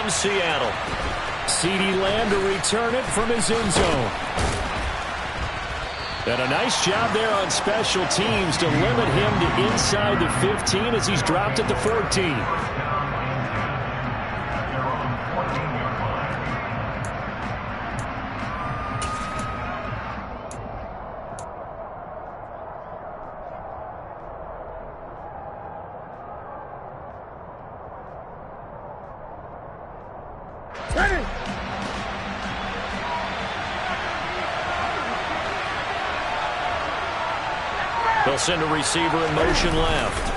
from Seattle. CeeDee Lamb to return it from his end zone. And a nice job there on special teams to limit him to inside the 15 as he's dropped at the 14. They'll send a receiver in motion left.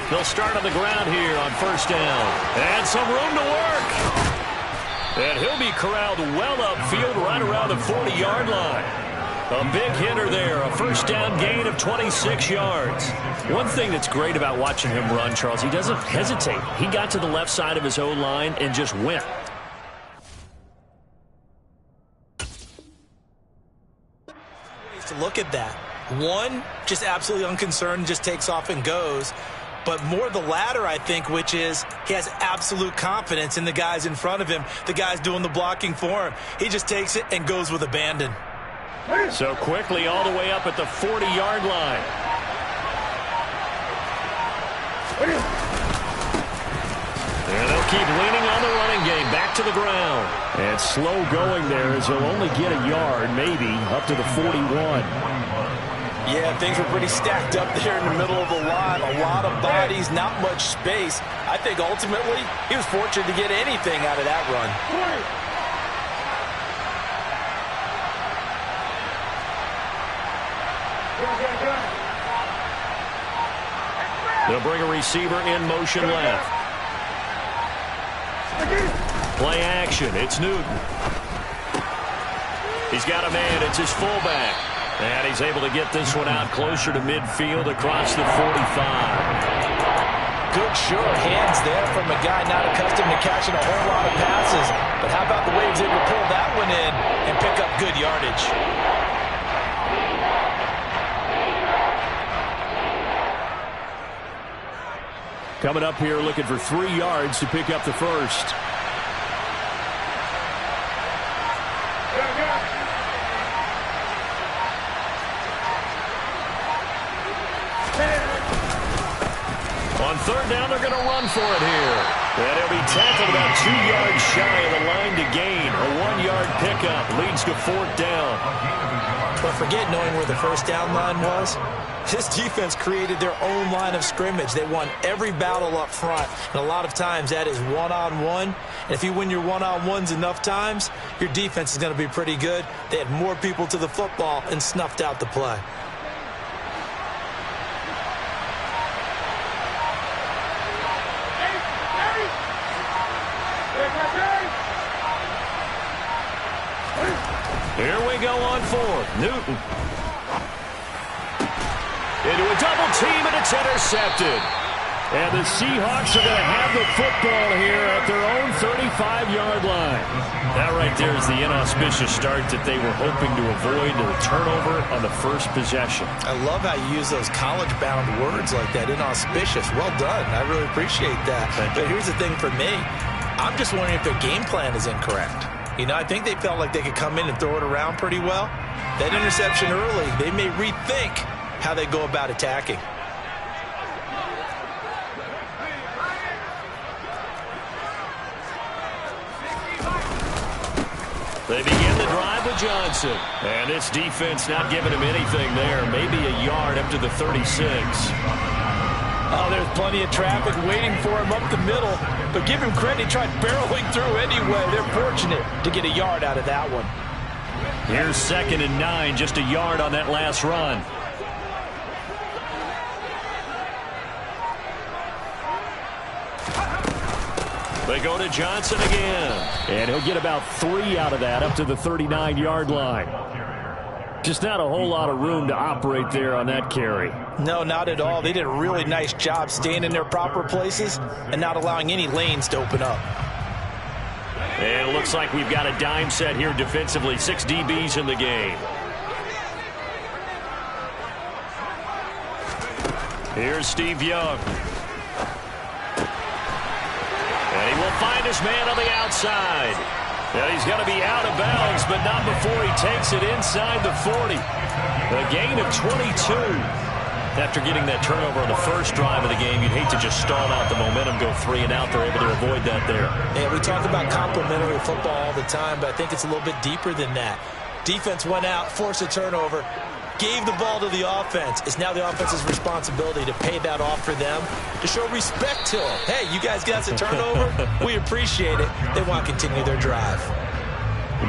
They'll start on the ground here on first down. And some room to work. And he'll be corralled well upfield right around the 40-yard line. A big hitter there, a first down gain of 26 yards. One thing that's great about watching him run, Charles, he doesn't hesitate. He got to the left side of his own line and just went. Ways to look at that. One, just absolutely unconcerned, just takes off and goes. But more the latter, I think, which is he has absolute confidence in the guys in front of him, the guys doing the blocking for him. He just takes it and goes with abandon. So quickly all the way up at the 40-yard line. And they'll keep leaning on the running game. Back to the ground. And slow going there as he'll only get a yard, maybe, up to the 41. Yeah, things were pretty stacked up there in the middle of the line. A lot of bodies, not much space. I think ultimately he was fortunate to get anything out of that run. They'll bring a receiver in motion left. Play action. It's Newton. He's got a man. It's his fullback. And he's able to get this one out closer to midfield across the 45. Good sure hands there from a guy not accustomed to catching a whole lot of passes. But how about the way he was able to pull that one in and pick up good yardage? Coming up here looking for 3 yards to pick up the first. On third down, they're going to run for it here. And he'll be tackled about 2 yards shy of the line to gain. A 1-yard pickup leads to fourth down. But forget knowing where the first down line was. This defense created their own line of scrimmage. They won every battle up front. And a lot of times that is one-on-one. And if you win your one-on-ones enough times, your defense is going to be pretty good. They had more people to the football and snuffed out the play. Here we go on fourth. Newton. Into a double team, and it's intercepted. And the Seahawks are going to have the football here at their own 35-yard line. That right there is the inauspicious start that they were hoping to avoid, the turnover on the first possession. I love how you use those college-bound words like that, inauspicious. Well done. I really appreciate that. But here's the thing for me. I'm just wondering if their game plan is incorrect. You know, I think they felt like they could come in and throw it around pretty well. That interception early, they may rethink how they go about attacking. They begin the drive with Johnson. And this defense not giving him anything there. Maybe a yard up to the 36. Oh, there's plenty of traffic waiting for him up the middle. But give him credit, he tried barreling through anyway. They're fortunate to get a yard out of that one. Here's 2nd and 9, just a yard on that last run. They go to Johnson again. And he'll get about 3 out of that up to the 39-yard line. Just not a whole lot of room to operate there on that carry. No, not at all. They did a really nice job staying in their proper places and not allowing any lanes to open up. And it looks like we've got a dime set here defensively. 6 DBs in the game. Here's Steve Young. And he will find his man on the outside. And he's going to be out of bounds, but not before he takes it inside the 40. A gain of 22. After getting that turnover on the first drive of the game, you'd hate to just stall out the momentum, go 3 and out. They're able to avoid that there. Yeah, we talk about complementary football all the time, but I think it's a little bit deeper than that. Defense went out, forced a turnover, gave the ball to the offense. It's now the offense's responsibility to pay that off for them, to show respect to them. Hey, you guys got us a turnover? We appreciate it. They want to continue their drive.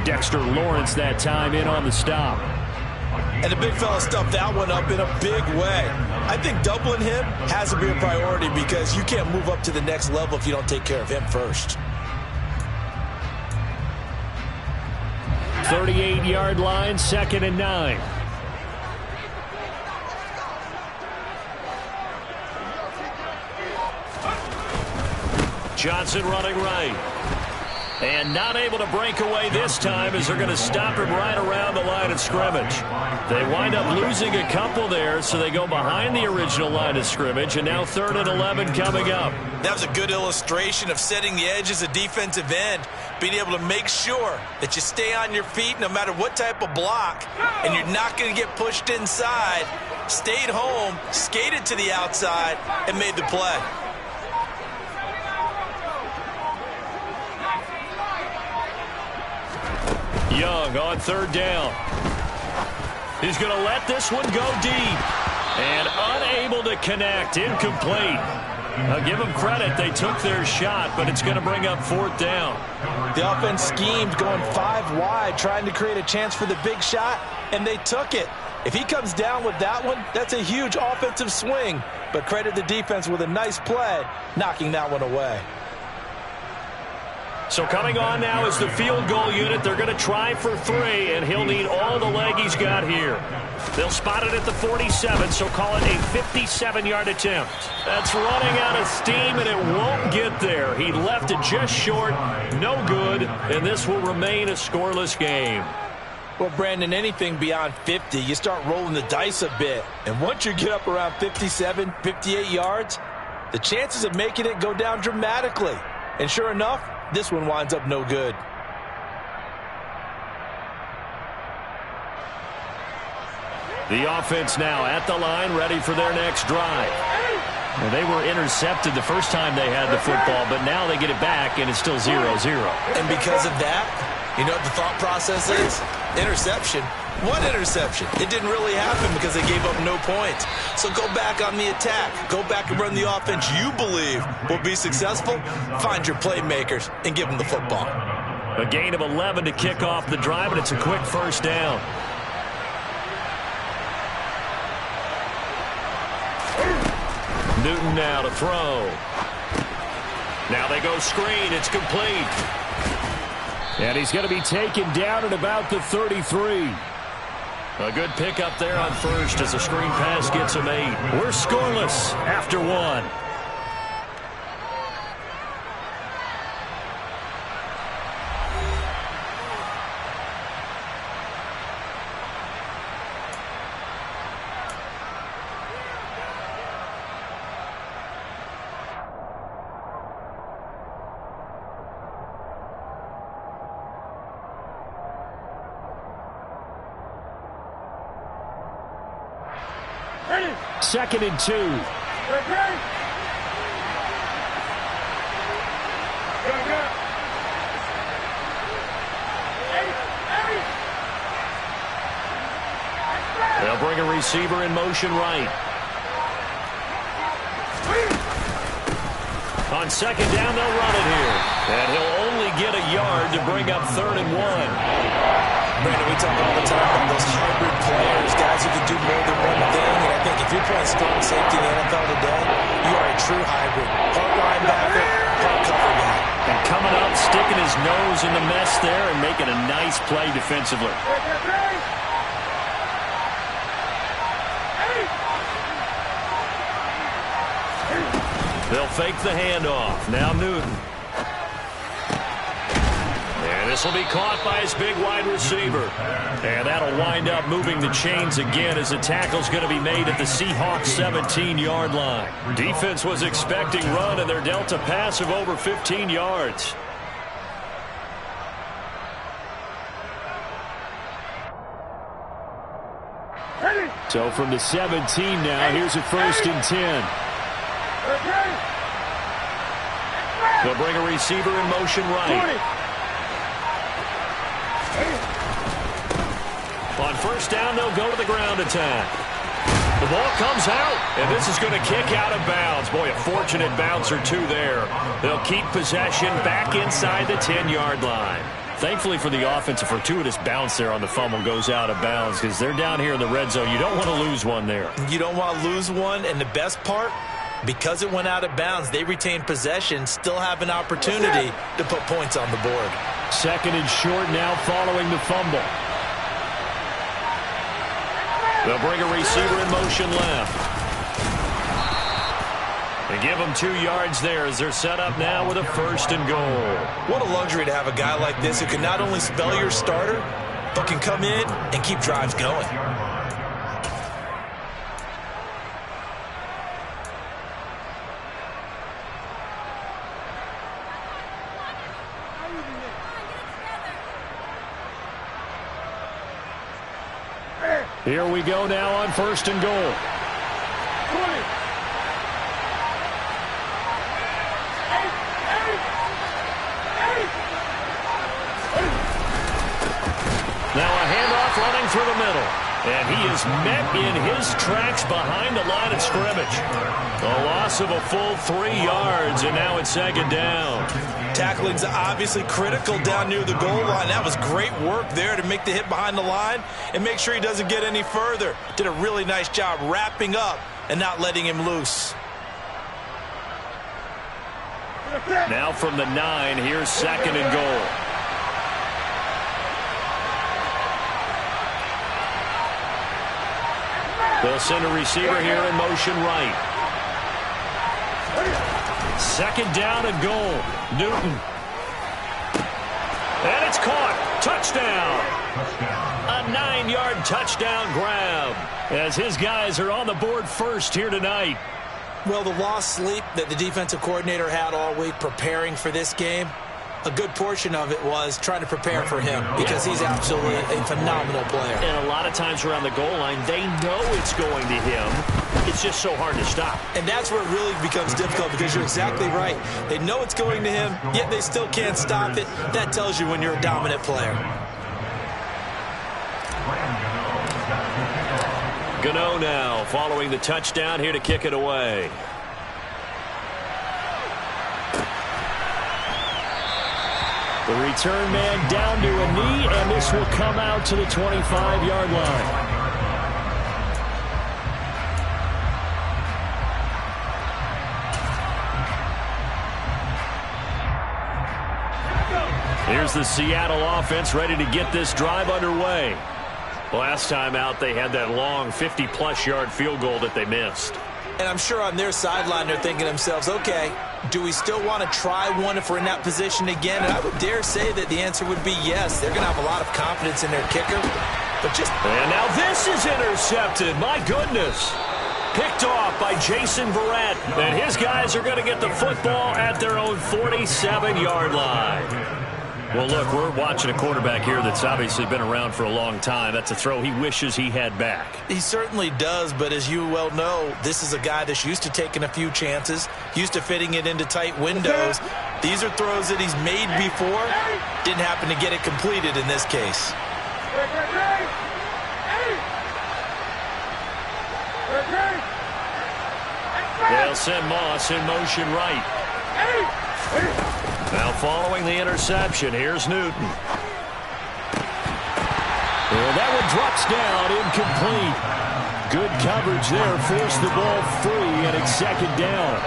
Dexter Lawrence that time in on the stop. And the big fella stuffed that one up in a big way. I think doubling him has to be a priority because you can't move up to the next level if you don't take care of him first. 38-yard line, 2nd and 9. Johnson running right. And not able to break away this time as they're going to stop him right around the line of scrimmage. They wind up losing a couple there, so they go behind the original line of scrimmage, and now 3rd and 11 coming up. That was a good illustration of setting the edge as a defensive end, being able to make sure that you stay on your feet no matter what type of block, and you're not going to get pushed inside. Stayed home, skated to the outside, and made the play. Young on 3rd down. He's going to let this one go deep. And unable to connect. Incomplete. I'll give them credit. They took their shot, but it's going to bring up 4th down. The offense schemed going 5 wide, trying to create a chance for the big shot, and they took it. If he comes down with that one, that's a huge offensive swing. But credit the defense with a nice play, knocking that one away. So coming on now is the field goal unit. They're going to try for 3, and he'll need all the leg he's got here. They'll spot it at the 47, so call it a 57-yard attempt. That's running out of steam, and it won't get there. He left it just short, no good, and this will remain a scoreless game. Well, Brandon, anything beyond 50, you start rolling the dice a bit. And once you get up around 57, 58 yards, the chances of making it go down dramatically. And sure enough, this one winds up no good. The offense now at the line, ready for their next drive. Well, they were intercepted the first time they had the football, but now they get it back, and it's still 0-0. And because of that, you know what the thought process is? Interception. What interception? It didn't really happen because they gave up no points. So go back on the attack. Go back and run the offense you believe will be successful. Find your playmakers and give them the football. A gain of 11 to kick off the drive, and it's a quick 1st down. Newton now to throw. Now they go screen. It's complete. And he's going to be taken down at about the 33. A good pickup there on 1st as the screen pass gets him 8. We're scoreless after 1. Second and 2. They'll bring a receiver in motion right. On 2nd down, they'll run it here. And he'll only get a yard to bring up 3rd and 1. Brandon, we talk all the time about those hybrid players, guys who can do more than one thing. And I think if you're playing strong safety in the NFL today, you are a true hybrid. Part linebacker, part cover guy. And coming up, sticking his nose in the mess there and making a nice play defensively. They'll fake the handoff. Now Newton. And this This will be caught by his big wide receiver. And that'll wind up moving the chains again as the tackle's going to be made at the Seahawks 17-yard line. Defense was expecting run, and they're dealt a pass of over 15 yards. So from the 17 now, here's a 1st and 10. They'll bring a receiver in motion right. On 1st down, they'll go to the ground attack. The ball comes out, and this is going to kick out of bounds. Boy, a fortunate bounce or two there. They'll keep possession back inside the 10-yard line. Thankfully for the offense, a fortuitous bounce there on the fumble goes out of bounds because they're down here in the red zone. You don't want to lose one there. You don't want to lose one, and the best part, because it went out of bounds, they retain possession, still have an opportunity to put points on the board. 2nd and short now following the fumble. They'll bring a receiver in motion left. They give them 2 yards there as they're set up now with a 1st and goal. What a luxury to have a guy like this who can not only spell your starter, but can come in and keep drives going. Here we go now on 1st and goal. Now a handoff running through the middle. And he is met in his tracks behind the line of scrimmage. A loss of a full 3 yards, and now it's 2nd down. Tackling's obviously critical down near the goal line. That was great work there to make the hit behind the line and make sure he doesn't get any further. Did a really nice job wrapping up and not letting him loose. Now from the 9, here's 2nd and goal. They'll send a receiver here in motion right. 2nd down and goal. Newton. And it's caught. Touchdown. A 9-yard touchdown grab as his guys are on the board first here tonight. Well, the lost sleep that the defensive coordinator had all week preparing for this game, a good portion of it was trying to prepare for him because he's absolutely a phenomenal player. And a lot of times around the goal line, they know it's going to him. It's just so hard to stop. And that's where it really becomes difficult because you're exactly right. They know it's going to him, yet they still can't stop it. That tells you when you're a dominant player. Gano now following the touchdown here to kick it away. The return man down to a knee, and this will come out to the 25-yard line. Here's the Seattle offense ready to get this drive underway. Last time out, they had that long 50-plus yard field goal that they missed. And I'm sure on their sideline they're thinking to themselves, okay, do we still want to try one if we're in that position again? And I would dare say that the answer would be yes. They're going to have a lot of confidence in their kicker. And now this is intercepted. My goodness. Picked off by Jason Verrett. And his guys are going to get the football at their own 47-yard line. Well, look, we're watching a quarterback here that's obviously been around for a long time. That's a throw he wishes he had back. He certainly does, but as you well know, this is a guy that's used to taking a few chances, used to fitting it into tight windows. These are throws that he's made before. Didn't happen to get it completed in this case. They'll send Moss in motion right. Now following the interception, here's Newton. And that one drops down, incomplete. Good coverage there, forced the ball free, and it's 2nd down.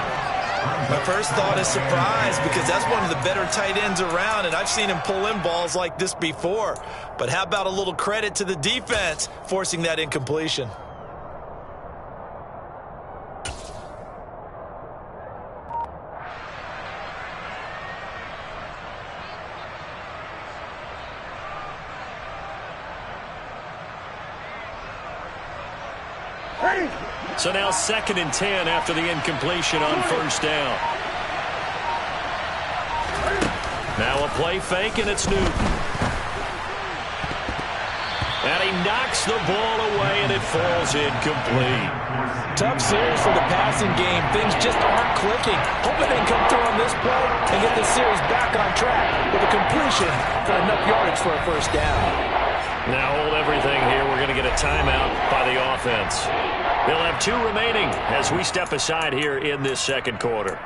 My first thought is surprise because that's one of the better tight ends around, and I've seen him pull in balls like this before. But how about a little credit to the defense forcing that incompletion? So now 2nd and 10 after the incompletion on first down. Now a play fake, and it's Newton. And he knocks the ball away, and it falls incomplete. Tough series for the passing game. Things just aren't clicking. Hoping they can come through on this play and get this series back on track with a completion for enough yardage for a first down. Now hold everything here. We're going to get a timeout by the offense. They'll have 2 remaining as we step aside here in this second quarter.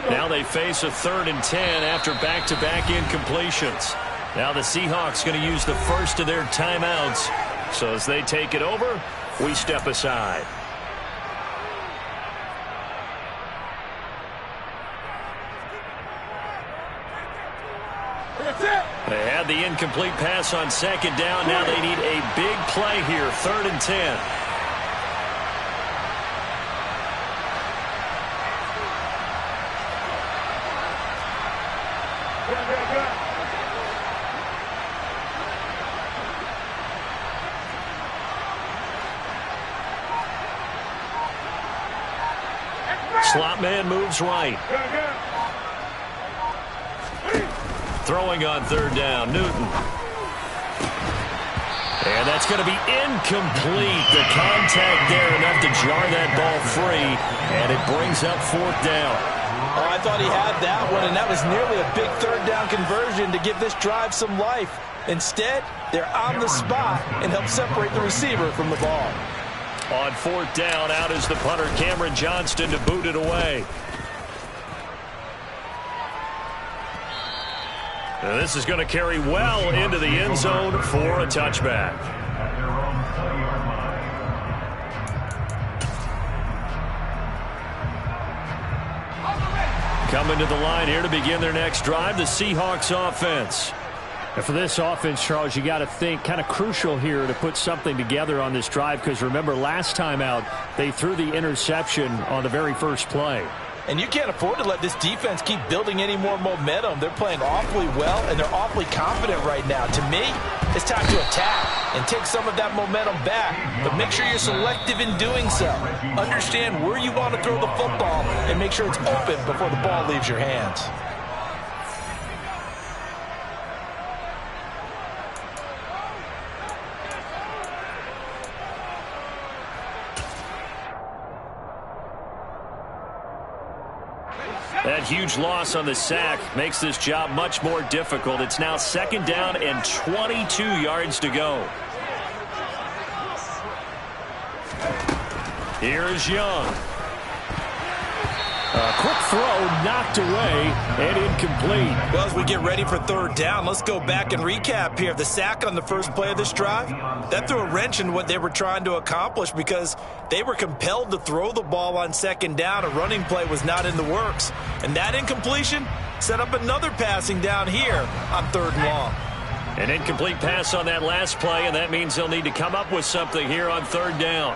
Now they face a 3rd and 10 after back-to-back incompletions. Now the Seahawks going to use the first of their timeouts. So as they take it over, we step aside. They had the incomplete pass on 2nd down. Now they need a big play here, 3rd and 10. Slot man moves right. Throwing on 3rd down, Newton. And that's going to be incomplete. The contact there enough to jar that ball free, and it brings up 4th down. Oh, I thought he had that one, and that was nearly a big 3rd down conversion to give this drive some life. Instead, they're on the spot and help separate the receiver from the ball. On 4th down, out is the punter, Cameron Johnston, to boot it away. Now this is going to carry well into the end zone for a touchback. Coming to the line here to begin their next drive, the Seahawks offense. And for this offense, Charles, you got to think kind of crucial here to put something together on this drive, because remember last time out they threw the interception on the very first play. And you can't afford to let this defense keep building any more momentum. They're playing awfully well, and they're awfully confident right now. To me, it's time to attack and take some of that momentum back. But make sure you're selective in doing so. Understand where you want to throw the football and make sure it's open before the ball leaves your hands. That huge loss on the sack makes this job much more difficult. It's now 2nd down and 22 yards to go. Here is Young. A quick throw knocked away and incomplete. Well, as we get ready for 3rd down, let's go back and recap here. The sack on the first play of this drive, that threw a wrench in what they were trying to accomplish because they were compelled to throw the ball on 2nd down. A running play was not in the works. And that incompletion set up another passing down here on 3rd and long. An incomplete pass on that last play, and that means they'll need to come up with something here on 3rd down.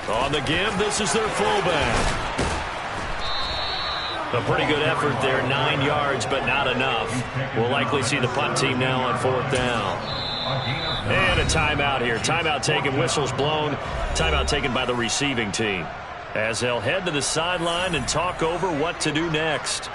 On the give, this is their fullback. A pretty good effort there, 9 yards, but not enough. We'll likely see the punt team now on 4th down. And a timeout here. Timeout taken, whistles blown. Timeout taken by the receiving team, as they'll head to the sideline and talk over what to do next.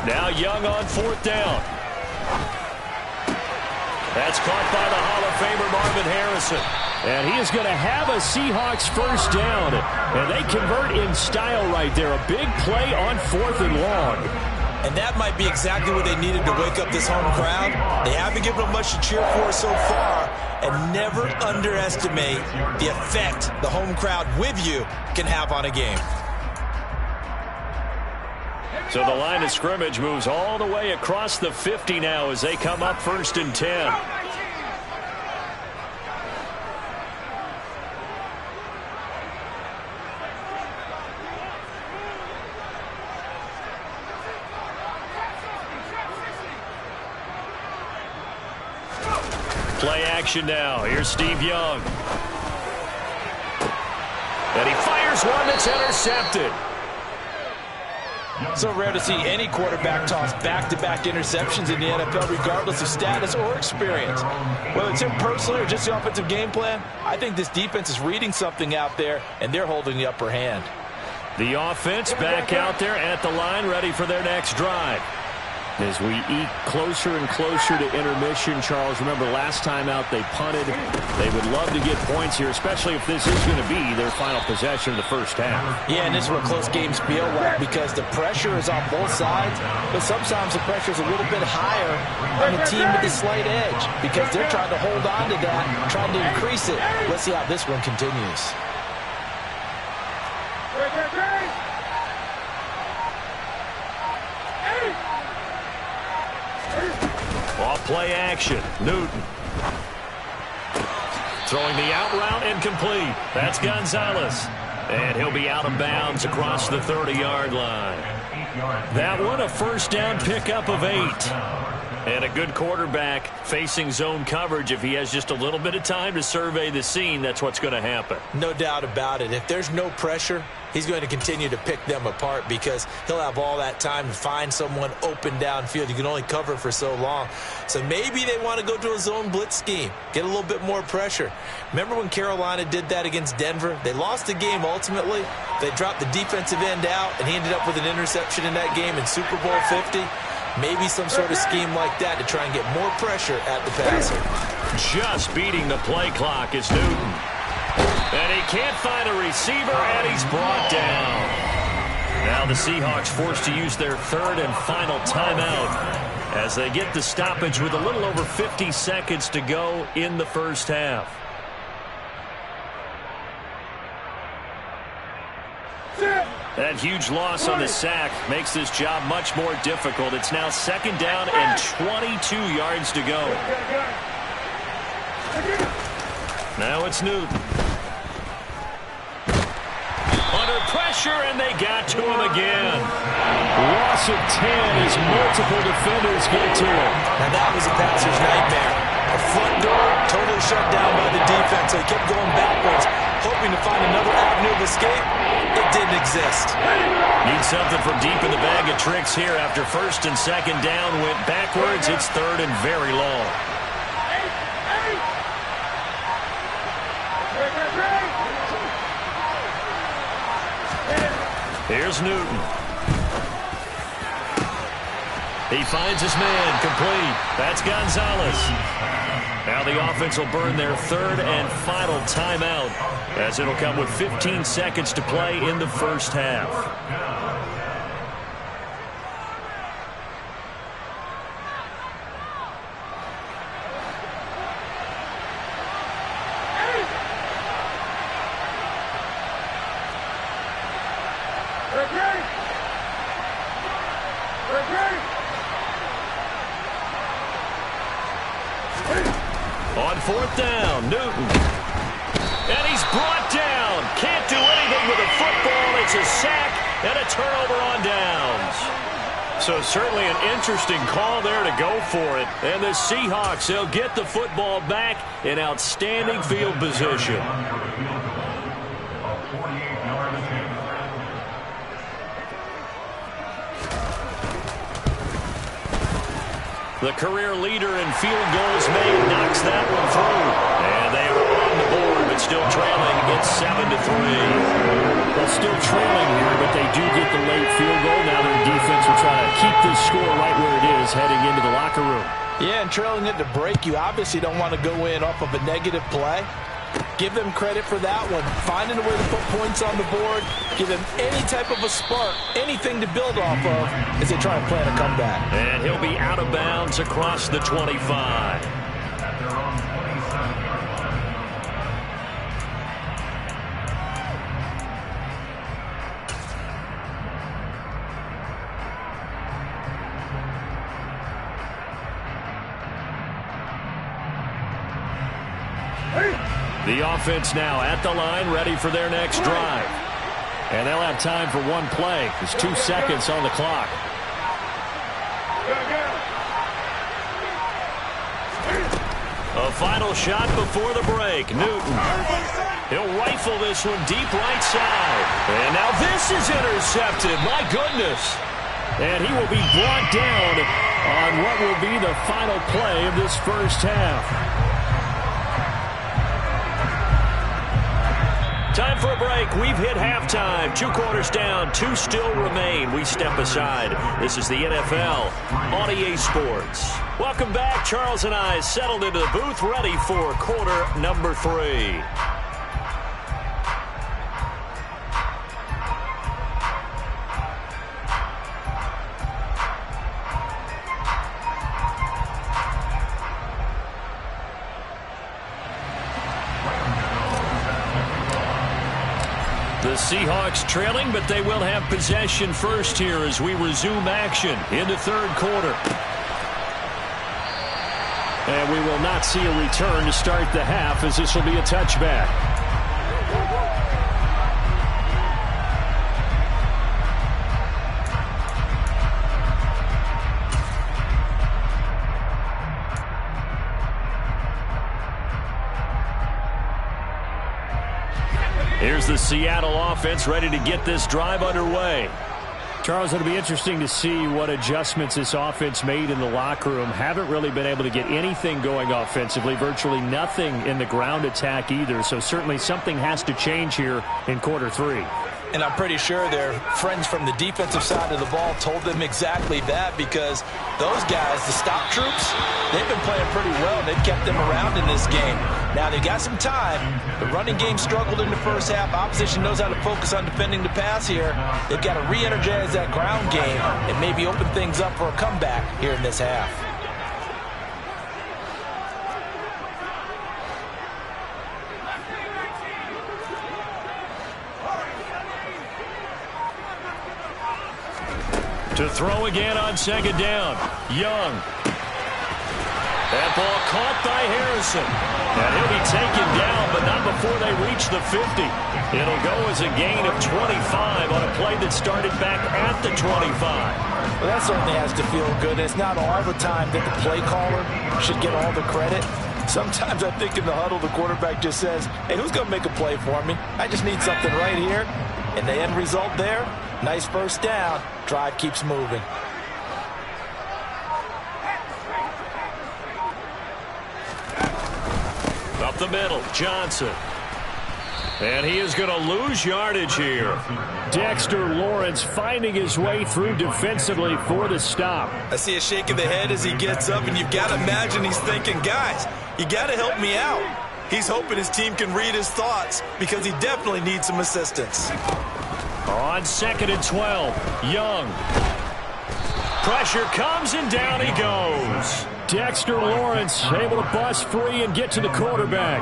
Now Young on 4th down. That's caught by the Hall of Famer Marvin Harrison. And he is going to have a Seahawks first down. And they convert in style right there. A big play on 4th and long. And that might be exactly what they needed to wake up this home crowd. They haven't given them much to cheer for so far. And never underestimate the effect the home crowd with you can have on a game. So the line of scrimmage moves all the way across the 50 now as they come up 1st and 10. Play action now. Here's Steve Young. And he fires one that's intercepted. So rare to see any quarterback toss back-to-back interceptions in the NFL, regardless of status or experience. Whether it's him personally or just the offensive game plan, I think this defense is reading something out there, and they're holding the upper hand. The offense back out there at the line, ready for their next drive. As we eke closer and closer to intermission, Charles, remember last time out they punted. They would love to get points here, especially if this is going to be their final possession of the first half. Yeah, and this is what close games feel like because the pressure is on both sides, but sometimes the pressure is a little bit higher on the team with the slight edge because they're trying to hold on to that, trying to increase it. Let's see how this one continues. Off play action. Newton. Throwing the out route incomplete. That's Gonzalez. And he'll be out of bounds across the 30-yard line. That one a first down pickup of 8. And a good quarterback facing zone coverage. If he has just a little bit of time to survey the scene, that's what's going to happen. No doubt about it. If there's no pressure, he's going to continue to pick them apart because he'll have all that time to find someone open downfield. You can only cover for so long. So maybe they want to go to a zone blitz scheme, get a little bit more pressure. Remember when Carolina did that against Denver? They lost the game ultimately. They dropped the defensive end out, and he ended up with an interception in that game in Super Bowl 50. Maybe some sort of scheme like that to try and get more pressure at the passer. Just beating the play clock is Newton. And he can't find a receiver, and he's brought down. Now the Seahawks forced to use their 3rd and final timeout as they get the stoppage with a little over 50 seconds to go in the first half. That huge loss on the sack makes this job much more difficult. It's now 2nd down and 22 yards to go. Now it's Newton. Under pressure, and they got to him again. Loss of 10 as multiple defenders get to him. Now that was a passer's nightmare. The front door totally shut down by the defense, so he kept going backwards, hoping to find another avenue of escape. It didn't exist. Need something from deep in the bag of tricks here. After 1st and 2nd down went backwards, it's 3rd and very long. Here's Newton. He finds his man, complete. That's Gonzalez. Now the offense will burn their 3rd and final timeout as it'll come with 15 seconds to play in the first half. On 4th down, Newton. And he's brought down. Can't do anything with a football. It's a sack and a turnover on downs. So certainly an interesting call there to go for it. And the Seahawks, they'll get the football back in outstanding field position. The career leader in field goals made knocks that one through. And they are on the board, but still trailing. It's 7-3. Well, still trailing here, but they do get the late field goal. Now their defense will try to keep this score right where it is heading into the locker room. Yeah, and trailing it to break, you obviously don't want to go in off of a negative play. give them credit for that one. Finding a way to put points on the board, give them any type of a spark, anything to build off of as they try and plan a comeback. And he'll be out of bounds across the 25. The offense now at the line, ready for their next drive. And they'll have time for one play. There's 2 seconds on the clock. A final shot before the break. Newton. He'll rifle this one deep right side. And now this is intercepted. My goodness. And he will be brought down on what will be the final play of this first half. Time for a break. We've hit halftime. 2 quarters down. 2 still remain. We step aside. This is the NFL on EA Sports. Welcome back. Charles and I settled into the booth, ready for quarter number 3. The Seahawks trailing, but they will have possession first here as we resume action in the third quarter. And we will not see a return to start the half, as this will be a touchback. Here's the Seattle offense ready to get this drive underway. Charles, it'll be interesting to see what adjustments this offense made in the locker room. Haven't really been able to get anything going offensively, virtually nothing in the ground attack either. So certainly something has to change here in quarter 3. And I'm pretty sure their friends from the defensive side of the ball told them exactly that, because those guys, the stop troops, they've been playing pretty well. They've kept them around in this game. Now, they've got some time. The running game struggled in the first half. Opposition knows how to focus on defending the pass here. They've got to re-energize that ground game and maybe open things up for a comeback here in this half. To throw again on second down. Young. That ball caught by Harrison. And he'll be taken down, but not before they reach the 50. It'll go as a gain of 25 on a play that started back at the 25. Well, that certainly has to feel good. It's not all the time that the play caller should get all the credit. Sometimes I think in the huddle, the quarterback just says, hey, who's going to make a play for me? I just need something right here. And the end result there, nice first down. Drive keeps moving. Up the middle, Johnson. And he is going to lose yardage here. Dexter Lawrence finding his way through defensively for the stop. I see a shake of the head as he gets up, and you've got to imagine he's thinking, guys, you got to help me out. He's hoping his team can read his thoughts because he definitely needs some assistance. On 2nd and 12, Young. Pressure comes, and down he goes. Dexter Lawrence able to bust free and get to the quarterback.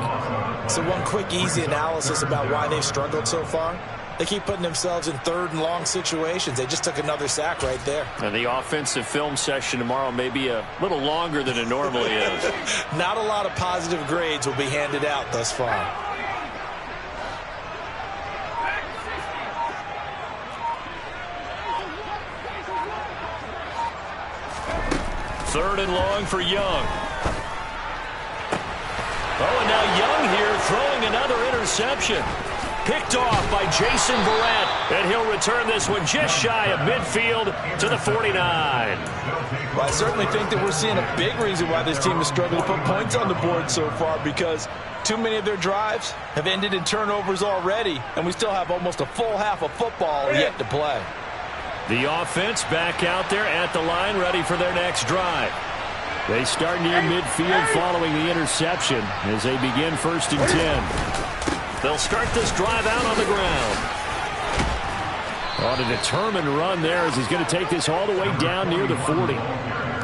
So one quick, easy analysis about why they've struggled so far. They keep putting themselves in third and long situations. They just took another sack right there. And the offensive film session tomorrow may be a little longer than it normally is. Not a lot of positive grades will be handed out thus far. Third and long for Young. Oh, and now Young here throwing another interception. Picked off by Jason Verrett, and he'll return this one just shy of midfield to the 49. Well, I certainly think that we're seeing a big reason why this team has struggled to put points on the board so far, because too many of their drives have ended in turnovers already, and we still have almost a full half of football yet to play. The offense back out there at the line, ready for their next drive. They start near midfield following the interception as they begin 1st and 10. They'll start this drive out on the ground. On a determined run there as he's going to take this all the way down near the 40.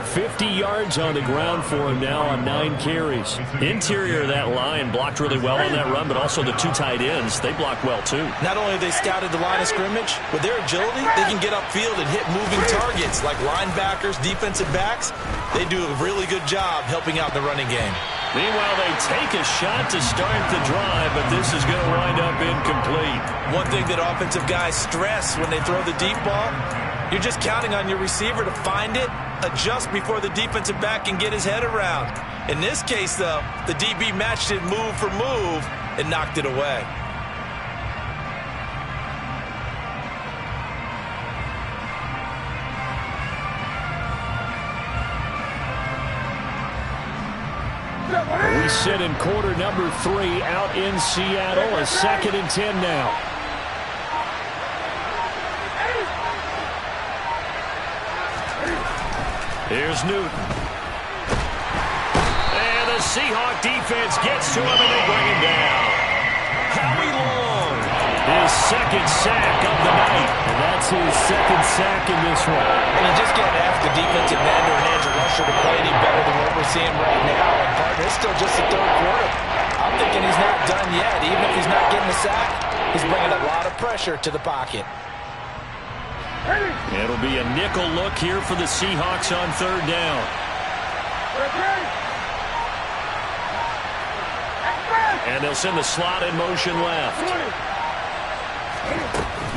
50 yards on the ground for him now on 9 carries. Interior of that line blocked really well on that run, but also the 2 tight ends, they blocked well too. Not only have they scouted the line of scrimmage, with their agility, they can get upfield and hit moving targets like linebackers, defensive backs. They do a really good job helping out the running game. Meanwhile, they take a shot to start the drive, but this is going to wind up incomplete. One thing that offensive guys stress when they throw the deep ball, you're just counting on your receiver to find it, adjust before the defensive back can get his head around. In this case, though, the DB matched it move for move and knocked it away. We sit in quarter number 3 out in Seattle. A 2nd and 10 now. Here's Newton. And the Seahawk defense gets to him and they bring him down. Howie Long. His 2nd sack of the night. And that's his 2nd sack in this one. And you just can't ask the defensive end or an edge rusher to play any better than what we're seeing right now. And partner, it's still just the 3rd quarter. I'm thinking he's not done yet. Even if he's not getting the sack, he's bringing a lot of pressure to the pocket. It'll be a nickel look here for the Seahawks on 3rd down. And they'll send the slot in motion left.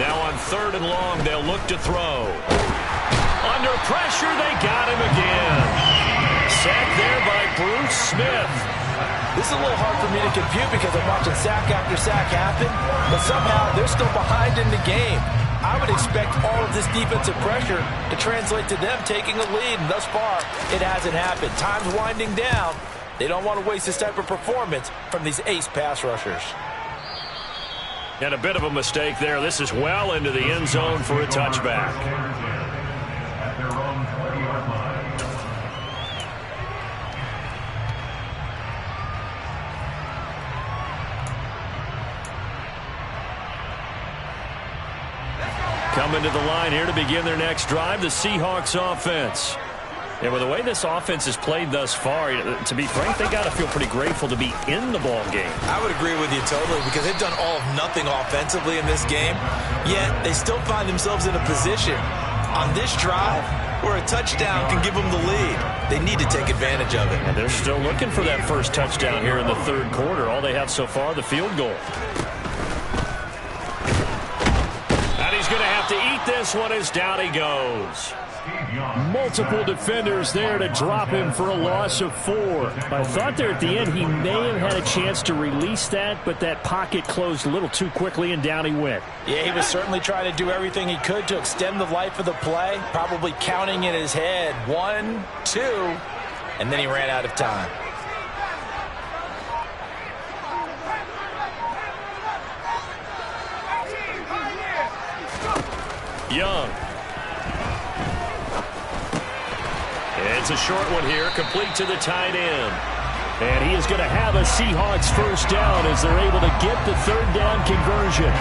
Now on 3rd and long, they'll look to throw. Under pressure, they got him again. Sacked there by Bruce Smith. This is a little hard for me to compute because I'm watching sack after sack happen, but somehow they're still behind in the game. I would expect all of this defensive pressure to translate to them taking a lead, and thus far, it hasn't happened. Time's winding down. They don't want to waste this type of performance from these ace pass rushers. And a bit of a mistake there. This is well into the end zone for a touchback. Coming to the line here to begin their next drive, the Seahawks offense. And with the way this offense has played thus far, to be frank, they got to feel pretty grateful to be in the ball game. I would agree with you totally because they've done all of nothing offensively in this game, yet they still find themselves in a position on this drive where a touchdown can give them the lead. They need to take advantage of it. And they're still looking for that first touchdown here in the 3rd quarter. All they have so far, the field goal. And he's going to have to eat this one as down he goes. Multiple defenders there to drop him for a loss of 4. I thought there at the end he may have had a chance to release that, but that pocket closed a little too quickly and down he went. Yeah, he was certainly trying to do everything he could to extend the life of the play, probably counting in his head 1, 2, and then he ran out of time. Young. It's a short one here, complete to the tight end. And he is going to have a Seahawks first down as they're able to get the 3rd down conversion.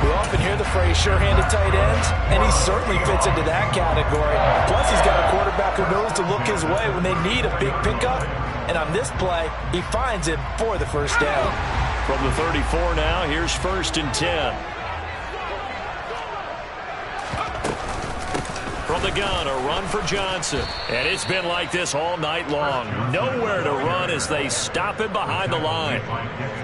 We often hear the phrase sure-handed tight ends, and he certainly fits into that category. Plus, he's got a quarterback who knows to look his way when they need a big pickup. And on this play, he finds him for the first down. From the 34 now, here's 1st and 10. From the gun, a run for Johnson. And it's been like this all night long. Nowhere to run as they stop him behind the line.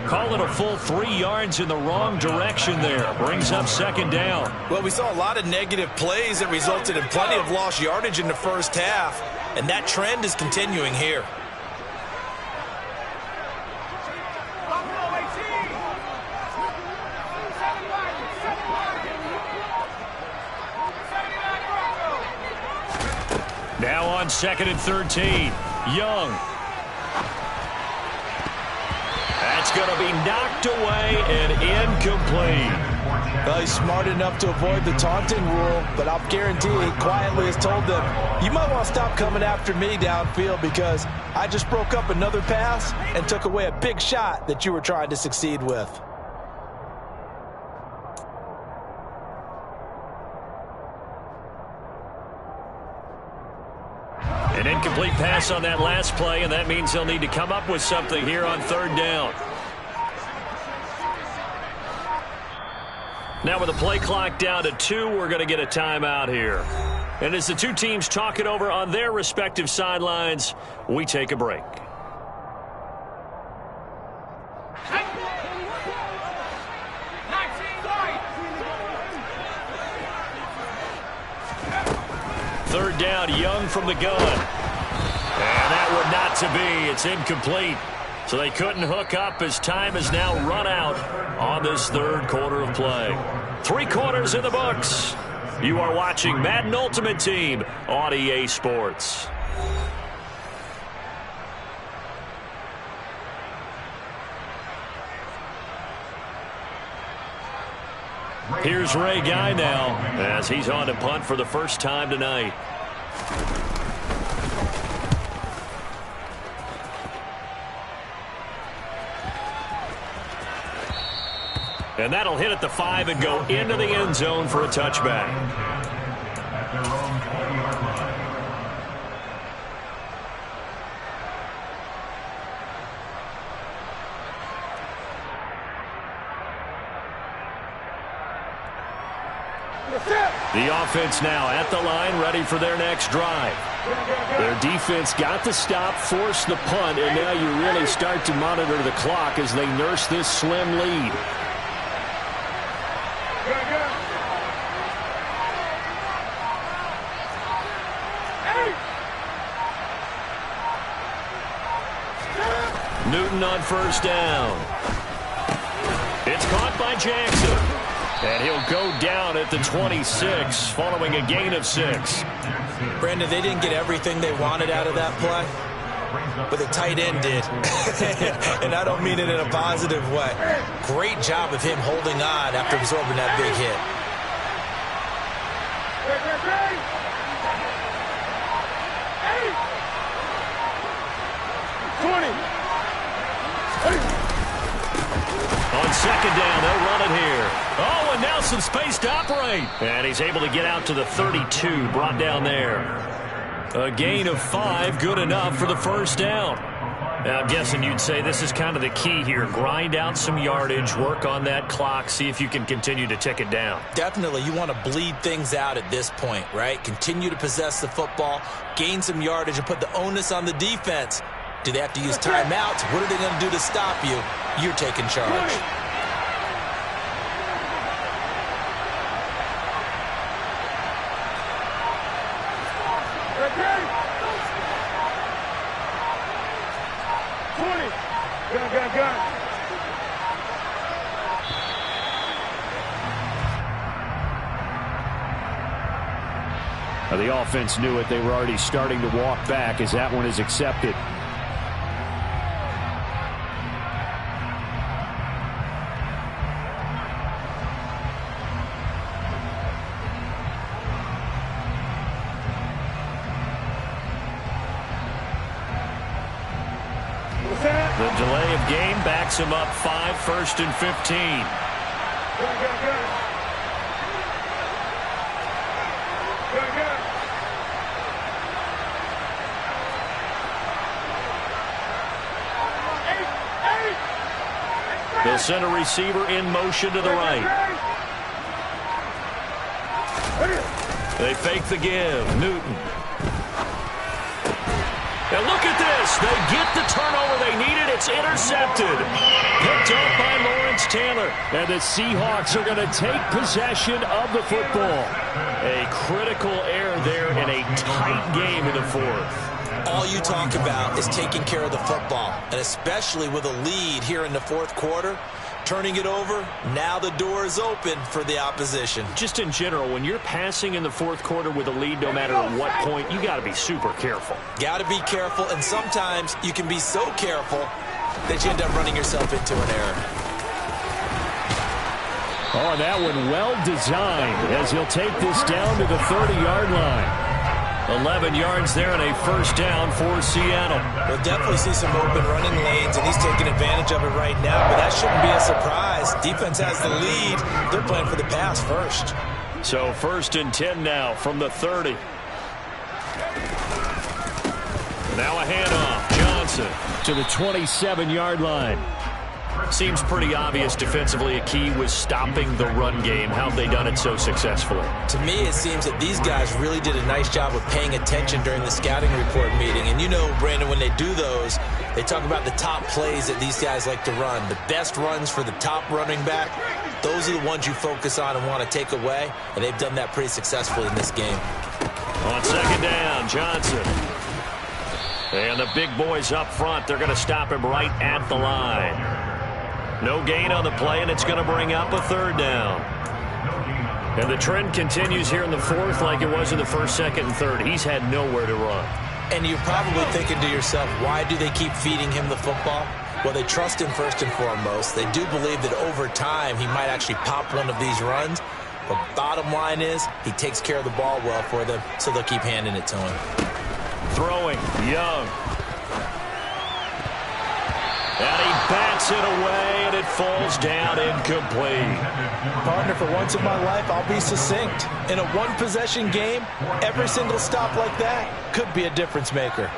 Call it a full 3 yards in the wrong direction there. Brings up 2nd down. Well, we saw a lot of negative plays that resulted in plenty of lost yardage in the first half. And that trend is continuing here. Now on 2nd and 13. Young. That's going to be knocked away and incomplete. Well, he's smart enough to avoid the taunting rule, but I'll guarantee he quietly has told them, you might want to stop coming after me downfield because I just broke up another pass and took away a big shot that you were trying to succeed with. An incomplete pass on that last play, and that means they'll need to come up with something here on third down. Now with the play clock down to 2, we're going to get a timeout here. And as the two teams talk it over on their respective sidelines, we take a break. Third down, Young from the gun. And that would not to be. It's incomplete. So they couldn't hook up as time is now run out on this third quarter of play. 3 quarters in the books. You are watching Madden Ultimate Team on EA Sports. Here's Ray Guy now as he's on to punt for the first time tonight. And that'll hit at the 5 and go into the end zone for a touchback. The offense now at the line, ready for their next drive. Their defense got the stop, forced the punt, and now you really start to monitor the clock as they nurse this slim lead. Newton on first down. It's caught by Jackson. And he'll go down at the 26 following a gain of 6. Brandon, they didn't get everything they wanted out of that play, but the tight end did. And I don't mean it in a positive way. Great job of him holding on after absorbing that big hit. On second down, they'll run it here. Oh, and now some space to operate. And he's able to get out to the 32, brought down there. A gain of 5, good enough for the first down. Now, I'm guessing you'd say this is kind of the key here. Grind out some yardage, work on that clock, see if you can continue to tick it down. Definitely, you want to bleed things out at this point, right? Continue to possess the football, gain some yardage, and put the onus on the defense. Do they have to use timeouts? What are they going to do to stop you? You're taking charge. Now, the offense knew it. They were already starting to walk back as that one is accepted. The delay of game backs him up 5, 1st and 15. They'll send a receiver in motion to the right. They fake the give. Newton. And look at this. They get the turnover they needed. It's intercepted. Picked up by Lawrence Taylor. And the Seahawks are going to take possession of the football. A critical error there in a tight game in the 4th. All you talk about is taking care of the football, and especially with a lead here in the 4th quarter, turning it over, now the door is open for the opposition. Just in general, when you're passing in the 4th quarter with a lead, no matter at what point, you got to be super careful. Got to be careful, and sometimes you can be so careful that you end up running yourself into an error. Oh, that one well designed as he'll take this down to the 30-yard line. 11 yards there and a first down for Seattle. We'll definitely see some open running lanes, and he's taking advantage of it right now, but that shouldn't be a surprise. Defense has the lead. They're playing for the pass first. So 1st and 10 now from the 30. Now a handoff. Johnson to the 27-yard line. Seems pretty obvious defensively a key was stopping the run game. How have they done it so successfully? To me, it seems that these guys really did a nice job of paying attention during the scouting report meeting. And you know, Brandon, when they do those, they talk about the top plays that these guys like to run. The best runs for the top running back, those are the ones you focus on and want to take away. And they've done that pretty successfully in this game. On 2nd down, Johnson. And the big boys up front, they're going to stop him right at the line. No gain on the play, and it's going to bring up a 3rd down. And the trend continues here in the 4th like it was in the 1st, 2nd, and 3rd. He's had nowhere to run. And you're probably thinking to yourself, why do they keep feeding him the football? Well, they trust him first and foremost. They do believe that over time he might actually pop one of these runs. But bottom line is he takes care of the ball well for them, so they'll keep handing it to him. Throwing, Young. And he bats it away, and it falls down incomplete. Partner, for once in my life, I'll be succinct. In a one-possession game, every single stop like that could be a difference maker.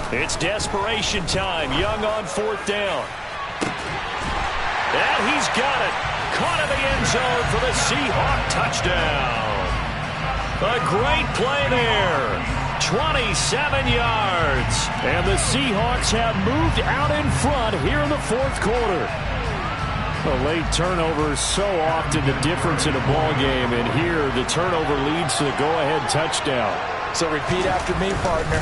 It's desperation time. Young on 4th down. And he's got it. Caught in the end zone for the Seahawk touchdown. A great play there. 27 yards. And the Seahawks have moved out in front here in the 4th quarter. A late turnover is so often the difference in a ball game, and here the turnover leads to the go-ahead touchdown. So repeat after me, partner.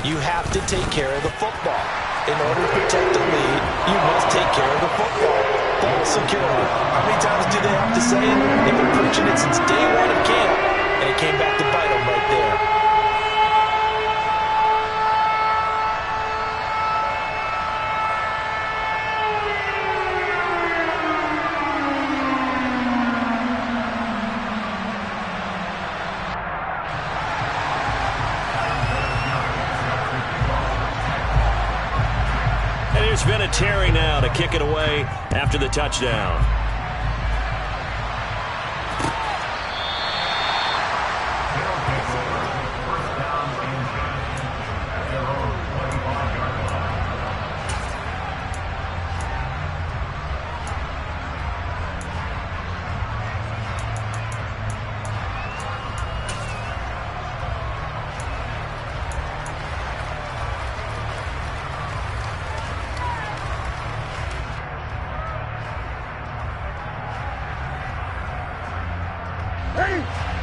You have to take care of the football. In order to protect the lead, you must take care of the football. Ball security. How many times do they have to say it? They've been preaching it since day one of camp, and it came back to bite them right there. There's been a Terry now to kick it away after the touchdown.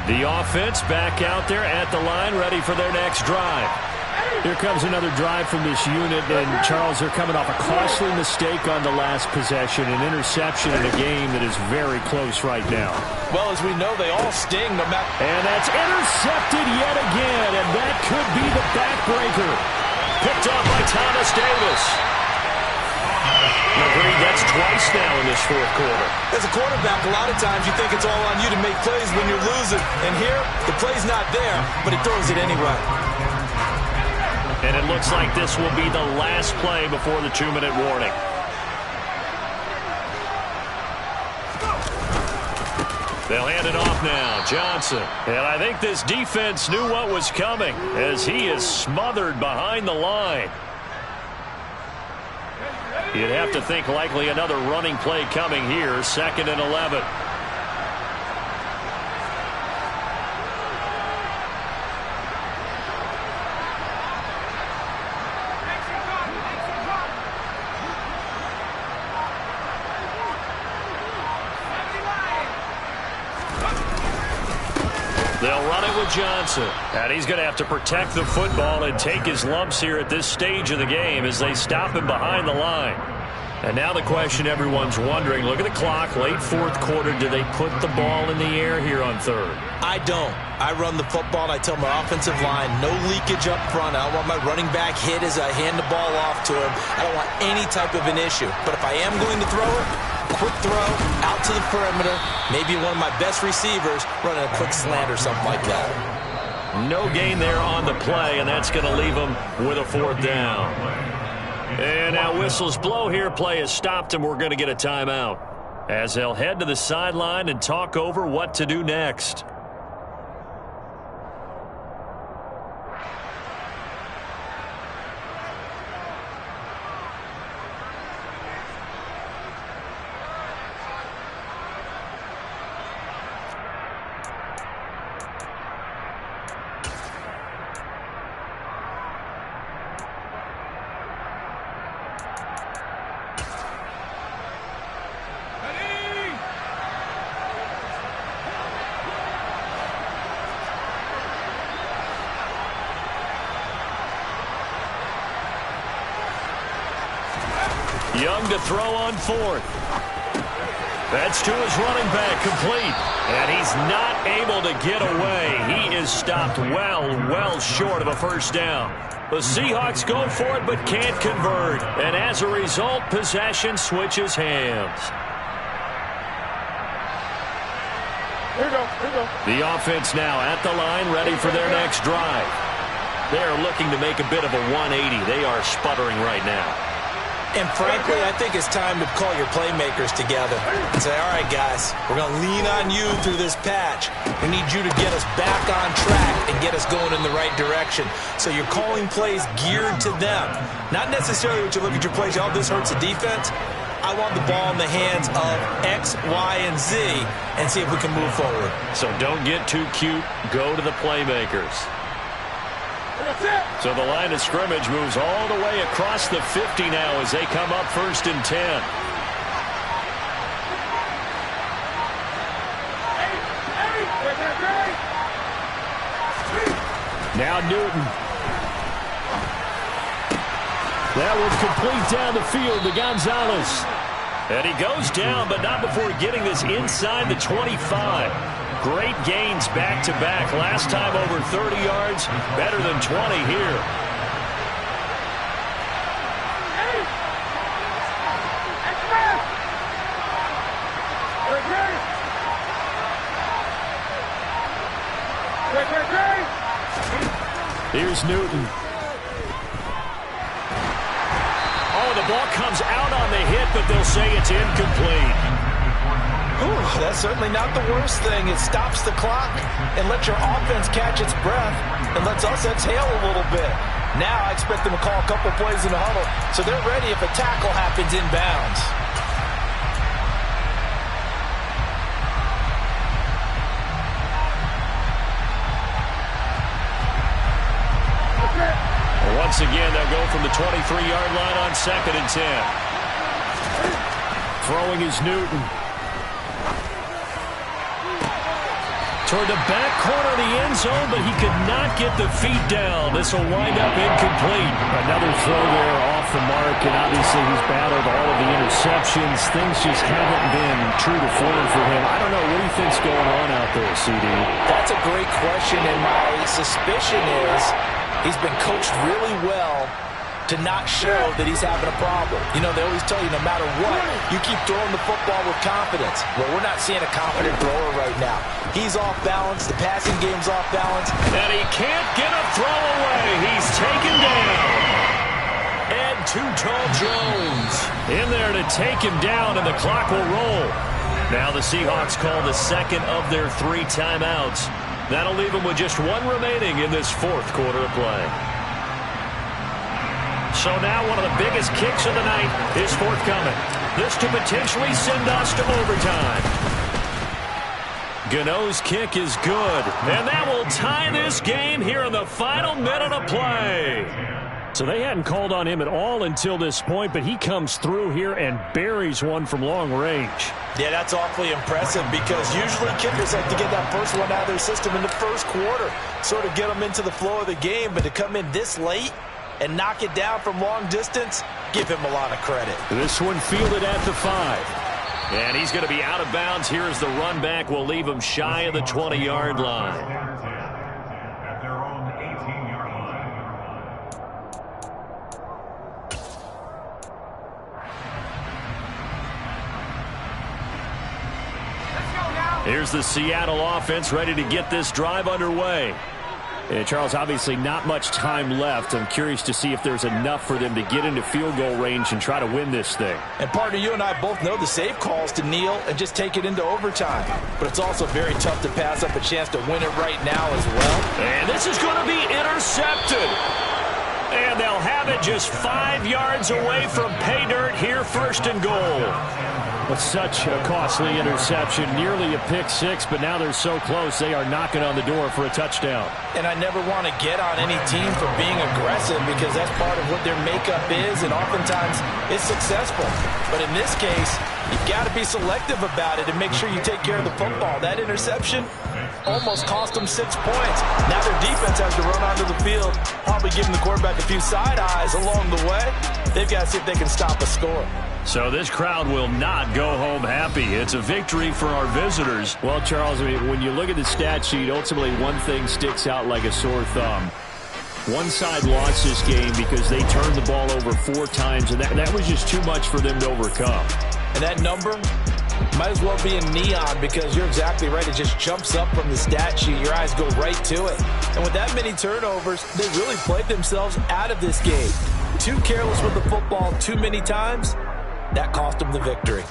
The offense back out there at the line, ready for their next drive. Here comes another drive from this unit, and Charles, they're coming off a costly mistake on the last possession, an interception in a game that is very close right now. Well, as we know, they all sting no matter. And that's intercepted yet again, and that could be the backbreaker. Picked up by Thomas Davis. Agreed, that's twice now in this 4th quarter. As a quarterback, a lot of times you think it's all on you to make plays when you're losing. And here, the play's not there, but he throws it anyway. And it looks like this will be the last play before the 2-minute warning. They'll hand it off now. Johnson. And I think this defense knew what was coming as he is smothered behind the line. You'd have to think likely another running play coming here. 2nd and 11. They'll run it with Johnson. And he's going to have to protect the football and take his lumps here at this stage of the game as they stop him behind the line. And now the question everyone's wondering, look at the clock, late fourth quarter, do they put the ball in the air here on third? I don't. I run the football, and I tell my offensive line, no leakage up front. I don't want my running back hit as I hand the ball off to him. I don't want any type of an issue. But if I am going to throw it, quick throw, out to the perimeter, maybe one of my best receivers running a quick slant or something like that. No gain there on the play, and that's going to leave them with a fourth down. And now whistles blow here. Play has stopped, and we're going to get a timeout as they'll head to the sideline and talk over what to do next. Young to throw on fourth. That's to his running back, complete. And he's not able to get away. He is stopped well short of a first down. The Seahawks go for it but can't convert. And as a result, possession switches hands. Here we go. The offense now at the line, ready for their next drive. They're looking to make a bit of a 180. They are sputtering right now. And frankly, I think it's time to call your playmakers together and say, all right, guys, we're going to lean on you through this patch. We need you to get us back on track and get us going in the right direction. So you're calling plays geared to them. Not necessarily what you look at your plays, oh, this hurts the defense. I want the ball in the hands of X, Y, and Z and see if we can move forward. So don't get too cute. Go to the playmakers. So the line of scrimmage moves all the way across the 50 now as they come up 1st and 10. Now Newton. That one complete down the field to Gonzalez. And he goes down, but not before getting this inside the 25. Great gains back-to-back. Last time over 30 yards, better than 20 here. Here's Newton. Oh, the ball comes out on the hit, but they'll say it's incomplete. Ooh, that's certainly not the worst thing. It stops the clock and lets your offense catch its breath and lets us exhale a little bit. Now I expect them to call a couple plays in the huddle so they're ready if a tackle happens inbounds. Once again, they'll go from the 23-yard line on 2nd and 10. Throwing is Newton. Toward the back corner of the end zone, but he could not get the feet down. This will wind up incomplete. Another throw there off the mark, and obviously he's battled all of the interceptions. Things just haven't been true to form for him. I don't know. What do you think's going on out there, CD? That's a great question, and my suspicion is he's been coached really well to not show that he's having a problem. You know, they always tell you no matter what, you keep throwing the football with confidence. Well, we're not seeing a confident thrower right now. He's off balance. The passing game's off balance. And he can't get a throw away. He's taken down. And Too Tall Jones in there to take him down, and the clock will roll. Now the Seahawks call the second of their 3 timeouts. That'll leave them with just 1 remaining in this 4th quarter of play. So now one of the biggest kicks of the night is forthcoming. This to potentially send us to overtime. Gano's kick is good, and that will tie this game here in the final minute of play. So they hadn't called on him at all until this point, but he comes through here and buries one from long range. Yeah, that's awfully impressive because usually kickers like to get that first one out of their system in the first quarter, sort of get them into the flow of the game, but to come in this late and knock it down from long distance, give him a lot of credit. This one fielded at the 5. And he's going to be out of bounds here as the run back will leave him shy of the 20-yard line. Here's the Seattle offense ready to get this drive underway. And Charles, obviously not much time left. I'm curious to see if there's enough for them to get into field goal range and try to win this thing. And partner, you and I both know the safe calls to kneel and just take it into overtime. But it's also very tough to pass up a chance to win it right now as well. And this is going to be intercepted. And they'll have it just 5 yards away from pay dirt here, first and goal. But such a costly interception, nearly a pick six, but now they're so close they are knocking on the door for a touchdown. And I never want to get on any team for being aggressive because that's part of what their makeup is, and oftentimes it's successful. But in this case, you've got to be selective about it and make sure you take care of the football. That interception almost cost them 6 points. Now their defense has to run onto the field, probably giving the quarterback a few side eyes along the way. They've got to see if they can stop a score. So this crowd will not go home happy. It's a victory for our visitors. Well, Charles, I mean, when you look at the stat sheet, ultimately one thing sticks out like a sore thumb. One side lost this game because they turned the ball over 4 times, and that was just too much for them to overcome. And that number might as well be in neon because you're exactly right. It just jumps up from the stat sheet. Your eyes go right to it. And with that many turnovers, they really played themselves out of this game. Too careless with the football too many times. That cost them the victory.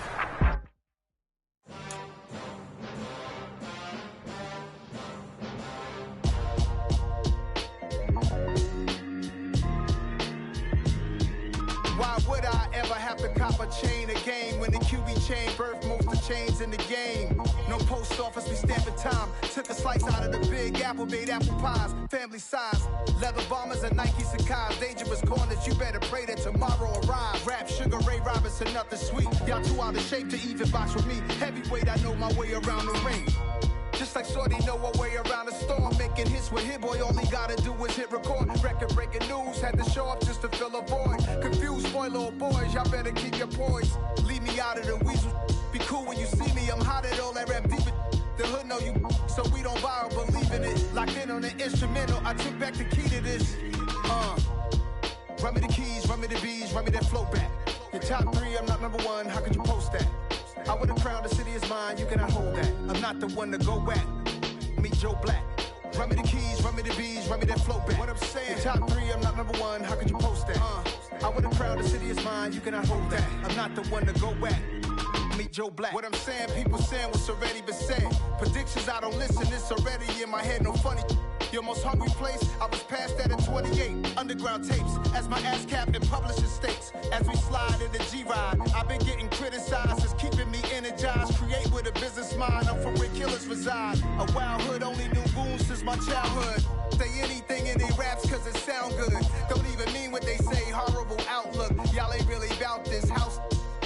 Why would I ever have to cop a chain again when the QB chain birthed most of chains in the game? No post office, we stamping time. Took a slice out of the big apple, made apple pies, family size. Leather bombers and Nike Sacai's. Dangerous corners, you better pray that tomorrow arrives. Rap, Sugar Ray Robinson, nothing sweet. Y'all too out of shape to even box with me. Heavyweight, I know my way around the ring. Just like Shorty know a way around the storm. Making hits with Hit Boy, all he gotta do is hit record. Record-breaking news, had to show up just to fill a void. Confused boy, little boys, y'all better keep your poise. Leave me out of the weasel. Be cool when you see me, I'm hot at all that rap deep. The hood know you, so we don't borrow, believe in it. Locked in on the instrumental, I took back the key to this. Run me the keys, run me the bees, run me that flow back. Your top 3, I'm not number 1, how could you post that? I would have crowned the city is mine, you cannot hold that. I'm not the one to go back. Meet Joe Black. Run me the keys, run me the bees, run me that flow back. What I'm saying, your top 3, I'm not number 1, how could you post that? I would have crowned the city is mine, you cannot hold that. I'm not the one to go back. Meet Joe Black. What I'm saying, people saying what's already been said. Predictions, I don't listen, it's already in my head, no funny. Your most hungry place, I was past that at 28. Underground tapes, as my ass cap in publishing states. As we slide in the G-Ride, I've been getting criticized, it's keeping me energized. Create with a business mind, I'm from where killers reside. A wild hood, only knew goons since my childhood. Say anything in they raps cause it sound good. Don't even mean what they say, horrible outlook. Y'all ain't really about this house.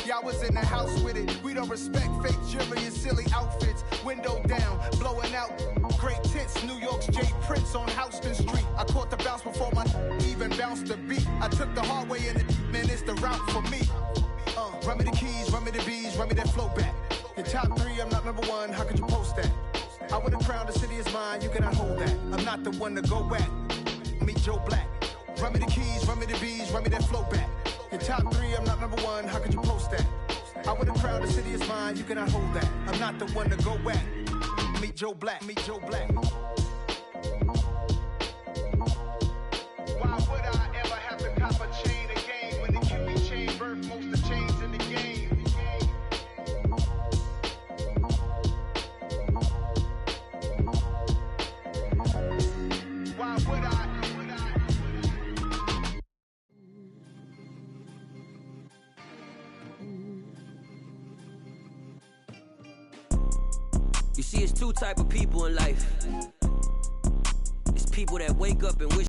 Y'all was in the house with it. We don't respect fake jewelry and silly outfits. Window down, blowing out great tits. New York's Jay Prince on Houston Street. I caught the bounce before my even bounced the beat. I took the hard way and man, it's the route for me. Run me the keys, run me the bees, run me that flow back. Your top 3, I'm not number 1, how could you post that? I would have crowned the city is mine, you cannot hold that. I'm not the one to go back. Meet Joe Black. Run me the keys, run me the bees, run me that flow back. Your top 3, I'm not number 1, how could you post that? I would have crowned the city is mine, you cannot hold that. I'm not the one to go back. Meet Joe Black, meet Joe Black. Why would I ever have to cop a chain again when the QB chain birthed most of chains in the game? Why would I? You see, it's 2 type of people in life. It's people that wake up and wish